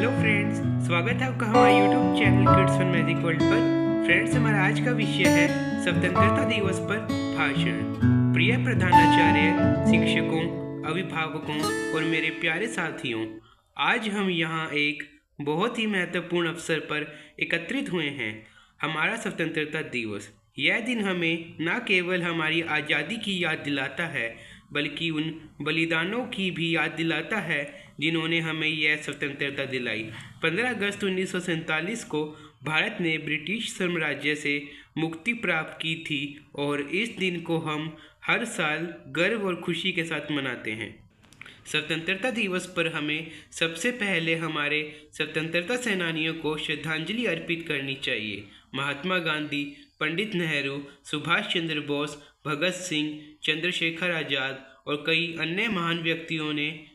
Hello friends, स्वागत है आपका हमारे YouTube channel kids fun magic world पर। फ्रेंड्स, हमारा आज का विषय है स्वतंत्रता दिवस पर भाषण। प्रिय प्रधानाचार्य, शिक्षकों, अभिभावकों और मेरे प्यारे साथियों, आज हम यहाँ एक बहुत ही महत्वपूर्ण अवसर पर एकत्रित हुए हैं, हमारा स्वतंत्रता दिवस। यह दिन हमें न केवल हमारी आज़ादी की याद दिलाता है, बल्कि उन बलिदानों की भी याद दिलाता है जिन्होंने हमें यह स्वतंत्रता दिलाई। 15 अगस्त 1947 को भारत ने ब्रिटिश साम्राज्य से मुक्ति प्राप्त की थी और इस दिन को हम हर साल गर्व और खुशी के साथ मनाते हैं। स्वतंत्रता दिवस पर हमें सबसे पहले हमारे स्वतंत्रता सेनानियों को श्रद्धांजलि अर्पित करनी चाहिए। महात्मा गांधी, पंडित नेहरू, सुभाष चंद्र बोस, भगत सिंह, चंद्रशेखर आज़ाद और कई अन्य महान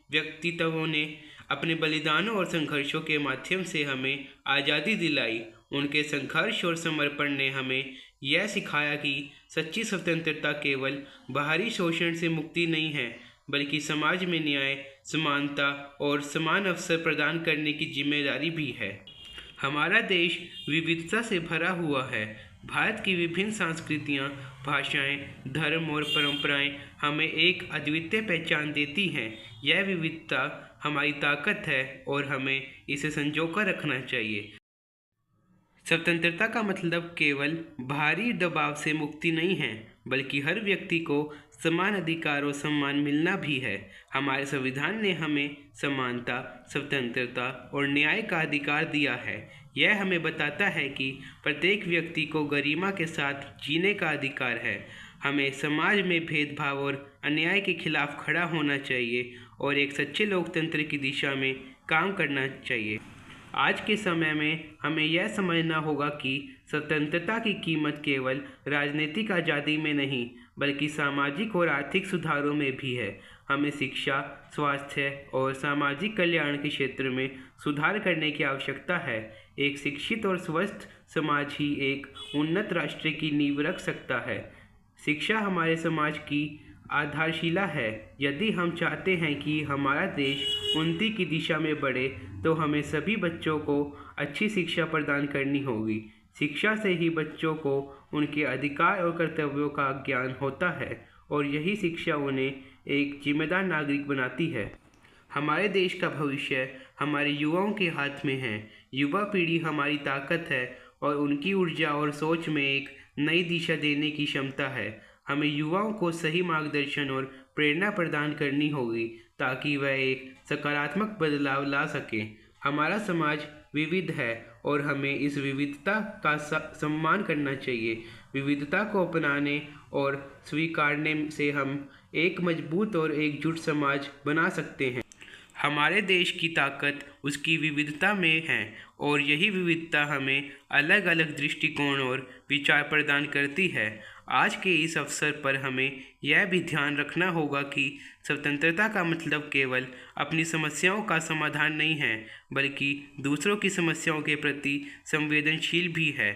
व्यक्तित्वों ने अपने बलिदानों और संघर्षों के माध्यम से हमें आज़ादी दिलाई। उनके संघर्ष और समर्पण ने हमें यह सिखाया कि सच्ची स्वतंत्रता केवल बाहरी शोषण से मुक्ति नहीं है, बल्कि समाज में न्याय, समानता और समान अवसर प्रदान करने की जिम्मेदारी भी है। हमारा देश विविधता से भरा हुआ है। भारत की विभिन्न संस्कृतियाँ, भाषाएं, धर्म और परंपराएं हमें एक अद्वितीय पहचान देती हैं। यह विविधता हमारी ताकत है और हमें इसे संजोकर रखना चाहिए। स्वतंत्रता का मतलब केवल बाहरी दबाव से मुक्ति नहीं है, बल्कि हर व्यक्ति को समान अधिकार और सम्मान मिलना भी है। हमारे संविधान ने हमें समानता, स्वतंत्रता और न्याय का अधिकार दिया है। यह हमें बताता है कि प्रत्येक व्यक्ति को गरिमा के साथ जीने का अधिकार है। हमें समाज में भेदभाव और अन्याय के खिलाफ खड़ा होना चाहिए और एक सच्चे लोकतंत्र की दिशा में काम करना चाहिए। आज के समय में हमें यह समझना होगा कि स्वतंत्रता की कीमत केवल राजनीतिक आज़ादी में नहीं, बल्कि सामाजिक और आर्थिक सुधारों में भी है। हमें शिक्षा, स्वास्थ्य और सामाजिक कल्याण के क्षेत्र में सुधार करने की आवश्यकता है। एक शिक्षित और स्वस्थ समाज ही एक उन्नत राष्ट्र की नींव रख सकता है। शिक्षा हमारे समाज की आधारशिला है। यदि हम चाहते हैं कि हमारा देश उन्नति की दिशा में बढ़े, तो हमें सभी बच्चों को अच्छी शिक्षा प्रदान करनी होगी। शिक्षा से ही बच्चों को उनके अधिकार और कर्तव्यों का ज्ञान होता है और यही शिक्षा उन्हें एक जिम्मेदार नागरिक बनाती है। हमारे देश का भविष्य हमारे युवाओं के हाथ में है। युवा पीढ़ी हमारी ताकत है और उनकी ऊर्जा और सोच में एक नई दिशा देने की क्षमता है। हमें युवाओं को सही मार्गदर्शन और प्रेरणा प्रदान करनी होगी ताकि वह एक सकारात्मक बदलाव ला सकें। हमारा समाज विविध है और हमें इस विविधता का सम्मान करना चाहिए। विविधता को अपनाने और स्वीकारने से हम एक मजबूत और एकजुट समाज बना सकते हैं। हमारे देश की ताकत उसकी विविधता में है और यही विविधता हमें अलग अलग दृष्टिकोण और विचार प्रदान करती है। आज के इस अवसर पर हमें यह भी ध्यान रखना होगा कि स्वतंत्रता का मतलब केवल अपनी समस्याओं का समाधान नहीं है, बल्कि दूसरों की समस्याओं के प्रति संवेदनशील भी है।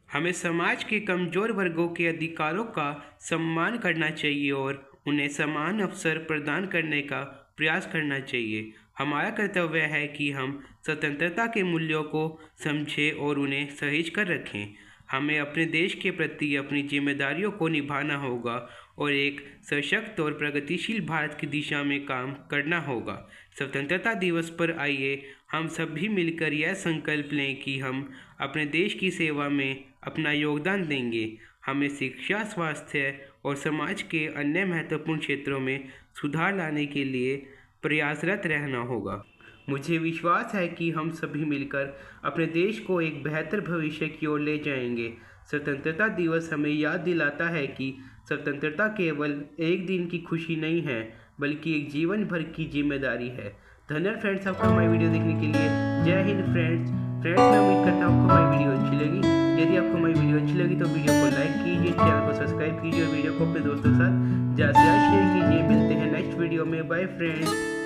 हमें समाज के कमज़ोर वर्गों के अधिकारों का सम्मान करना चाहिए और उन्हें समान अवसर प्रदान करने का प्रयास करना चाहिए। हमारा कर्तव्य है कि हम स्वतंत्रता के मूल्यों को समझें और उन्हें सहेज कर रखें। हमें अपने देश के प्रति अपनी जिम्मेदारियों को निभाना होगा और एक सशक्त और प्रगतिशील भारत की दिशा में काम करना होगा। स्वतंत्रता दिवस पर आइए हम सभी मिलकर यह संकल्प लें कि हम अपने देश की सेवा में अपना योगदान देंगे। हमें शिक्षा, स्वास्थ्य और समाज के अन्य महत्वपूर्ण क्षेत्रों में सुधार लाने के लिए प्रयासरत रहना होगा। मुझे विश्वास है कि हम सभी मिलकर अपने देश को एक बेहतर भविष्य की ओर ले जाएंगे। स्वतंत्रता दिवस हमें याद दिलाता है कि स्वतंत्रता केवल एक दिन की खुशी नहीं है, बल्कि एक जीवन भर की जिम्मेदारी है। धन्यवाद फ्रेंड्स, आपको हमारी वीडियो देखने के लिए। जय हिंद फ्रेंड्स। मैं उम्मीद करता हूँ आपको हमारी वीडियो अच्छी लगी। यदि आपको हमारी वीडियो अच्छी लगी तो वीडियो को लाइक कीजिए, चैनल को सब्सक्राइब कीजिए और वीडियो को अपने दोस्तों के साथ ज़्यादा से ज़्यादा शेयर कीजिए। मिलते हैं नेक्स्ट वीडियो में। Bye friends.